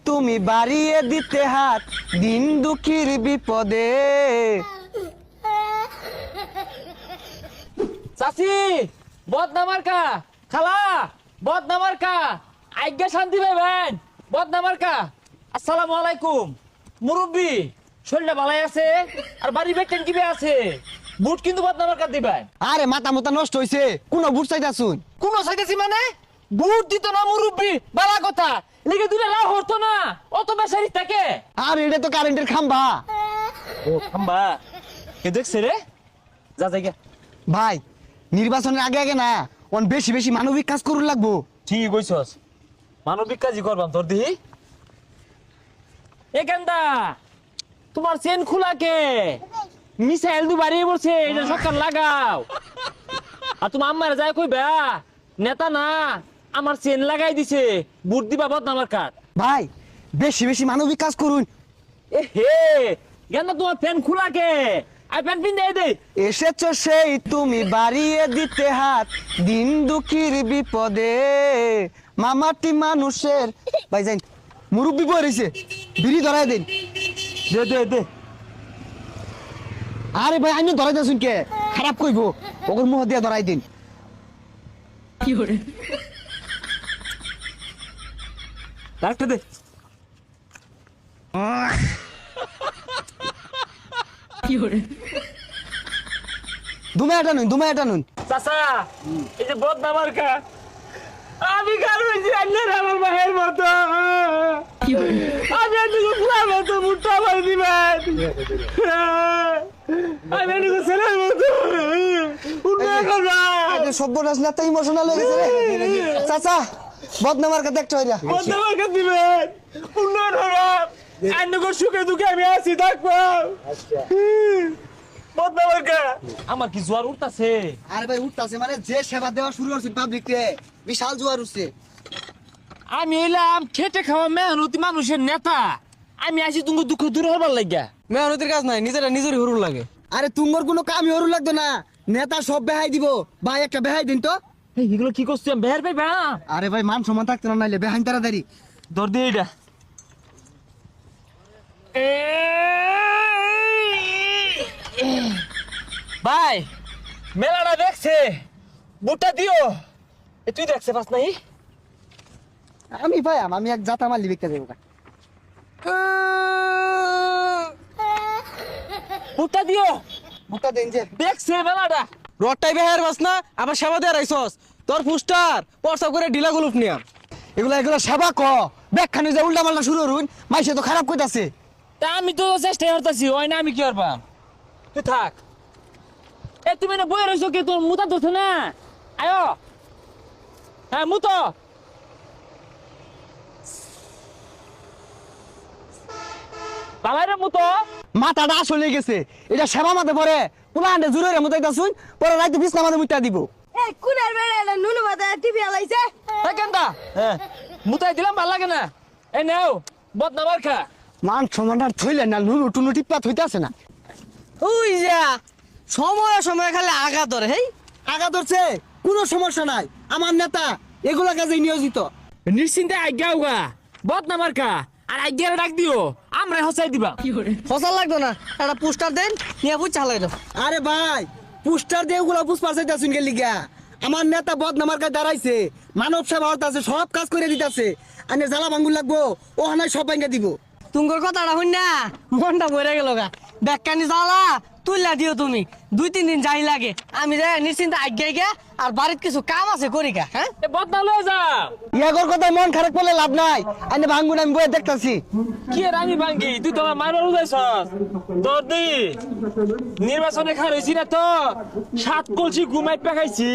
তুমি বাড়িয়ে দিতে হাত দিন দুঃখীর বিপদে। চাচি বদনামার্কা, খালা বদনামার্কা, আজ্ঞা শান্তি পাইবেন বদনামার্কা। আসসালামু আলাইকুম মুরব্বি, শরীরটা ভালাই আছে আর বাড়ি বেটেন কিবে আছে? বুট কিন্তু বদনামার্কা দিবেন। আরে মাথা মুতা নষ্ট হইছে, কোন বুট চাইতাছুন? কোন চাইতেছি মানে বুট দিত না মুরব্বি, বালা কথা লিখে দিলে রাহ হতো না, অত বেসারি থাকে। আর এটা তো কারেন্টের খাম্বা। ও খাম্বা, কে দেখছে রে? যা জায়গা ভাই নির্বাচনের আগে আগে না অন বেশি বেশি মানবিক কাজ করুন লাগবো। ঠিক কইছস, মানবিক কাজই করবাম তোর দিহি। এ কেন্দা তোমার চেন খোলা কে? মিসাইল দু বাড়িয়ে পড়ছে, এটা সরকার লাগাও। আর তুমি আম্মার যায় কইবা নেতা না আমার চেন লাগাই দিছে, বুট দিবা বদনামার কাট। ভাই বেশি বেশি মানবিক কাজ করুন। এ হে কেন তোমার ফ্যান খোলা কে? আর ফ্যান পিন দেই দে। এসেছো সেই তুমি বাড়িয়ে দিতে হাত দিন দুঃখীর বিপদে। মামাটি মানুষের ভাই যাই মুরব্বি বই রয়েছে, বিড়ি ধরাই দিন। দে দে দে। আরে ভাই আমি ধরাই দিয়েছুন কে? খারাপ কইব, ওর মুখ দিয়ে ধরাই দিন। কি করে ডাক্তার দে। কি করে দুমে এটা নুন। চাচা এই যে বদনামার কা আমি কারুইছি আন্নের আমার মায়ের মতো। আমি এদিকে ফুলার মতো মুঠটা আমার দিবেন, আমি এদিকে ছেলের মতো উন্নয়ন করবা। সব্যনাশ না তাই ইমোশনাল হয়ে গেছে রে। চাচা বদনামার কা দেখতে হইরা বদনামার কা দিবেন, উন্নয়ন করবা। আন্নগর সুখে দুঃখে আমি আছি থাকবো। বদনামার কা আমার কি জোয়ার উঠতাছে? আরে ভাই উঠতাছে মানে যে সেবা দেওয়া শুরু করছে পাবলিক রে, বিশাল জোয়ার উঠছে। আমি এলাম খেটে খাওয়া মেহনতি মানুষের নেতা, আমি আসি তুমি দুঃখ দূর হবার লাগিয়া। মেহনতির কাজ নাই, নিজেরা নিজেরই হরুর লাগে। আরে তুঙ্গর কোনো কামই হরু লাগতো না, নেতা সব বেহাই দিব। ভাই একটা বেহাই দিন তো। এই এগুলো কি করছি আমি বের পাইবা? আরে ভাই মান সম্মান থাকতো না, নাইলে বেহাইন তাড়াতাড়ি ধর দে এটা। ভাই মেলাটা দেখছে, বুটটা দিও। এ তুই দেখছে পাস নাই? আমি ভাই আমি এক জাতা মালি বিকতে দেবো। বুটটা দিও। বুটা দেন যে দেখছে মেলাটা। রডটাই বেহার বাস না, আবার সেবা দেওয়ার আইসস। তোর পুস্টার পরসা করে ঢিলা গুলুপ নিয়া। এগুলা সেবা ক ব্যাখ্যানি যে উল্টা পাল্টা শুরু করুন, মাইসে তো খারাপ কইতাছে। তা আমি তো চেষ্টা করতেছি, ওই না আমি কি করবাম? তুই থাক। এ তুমি না বই রইছো কে? তোর মুতা ধরছে না? আয়ো হ্যাঁ মুতো। বাবাই রে মুতো। মাথাটা আসলে গেছে, এটা সেবা মাতে পরে পুরা আন্ডে জুড়ে রে মতো শুন, পরে রাইতে বিছনা মাঝে মুইতা দিব। এই কুনার বেড়া নুনু মাথা টিভি আলাইছে। কেনটা হ্যাঁ মুতাই দিলাম ভাল লাগে না। এই নাও বদনামার খা। মান সম্মানটা থইলে না, নুনু টুনু টিপ্পা থইতাছে না। ওই যা সময় সময় খালি আগা ধরে। হেই আগা ধরছে কোনো সমস্যা নাই, আমার নেতা এগুলা কাজে নিয়োজিত। নিশ্চিন্তে আজ্ঞা উগা বদনামার খা, আর আজ্ঞার ডাক দিও, আমরা হসাই দিবা। ফসল লাগতো না, একটা পুস্টার দেন নিয়ে বুঝ চালাই দাও। আরে ভাই পোস্টার দিয়ে ওগুলা পুষ্পার চাইতাছুন গেলি গা। আমার নেতা বদনামার কাছে দাঁড়াইছে, মানব সেবা হতাছে, সব কাজ করে দিতাছে। আনে জ্বালা ভাঙ্গুর লাগবো, ও হানায় সব ভাঙ্গা দিব। তুঙ্গর কথাটা হইন না মনটা মরে গেল গা। ব্যাখ্যানি জ্বালা তুইলা দিও তুমি, 2-3 দিন যাই লাগে। আমি যাই নিশ্চিন্তে আজ্ঞাই গা, আর বাড়িতে কিছু কাম আছে করি গা। হ্যাঁ এ বদনা লয়ে যাও। ইয়াগর কথা মন খারাপ করলে লাভ নাই, আনে ভাঙ্গুন আমি বয়ে দেখতাছি। কি আর আমি ভাঙ্গি, তুই তো আমার মারবার উদাইছস। তোর দি নির্বাচনে খার হইছি না তো 7 কলসি ঘুমাই পেখাইছি।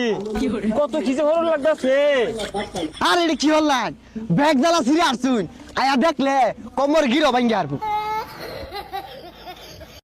কত কি যে ভালো লাগতাছে। আর এটা কি হল ব্যাগ জ্বালা ছিঁড়ে আসছুন, আয়া দেখলে কমর গিরো ভাঙ্গি আরবো।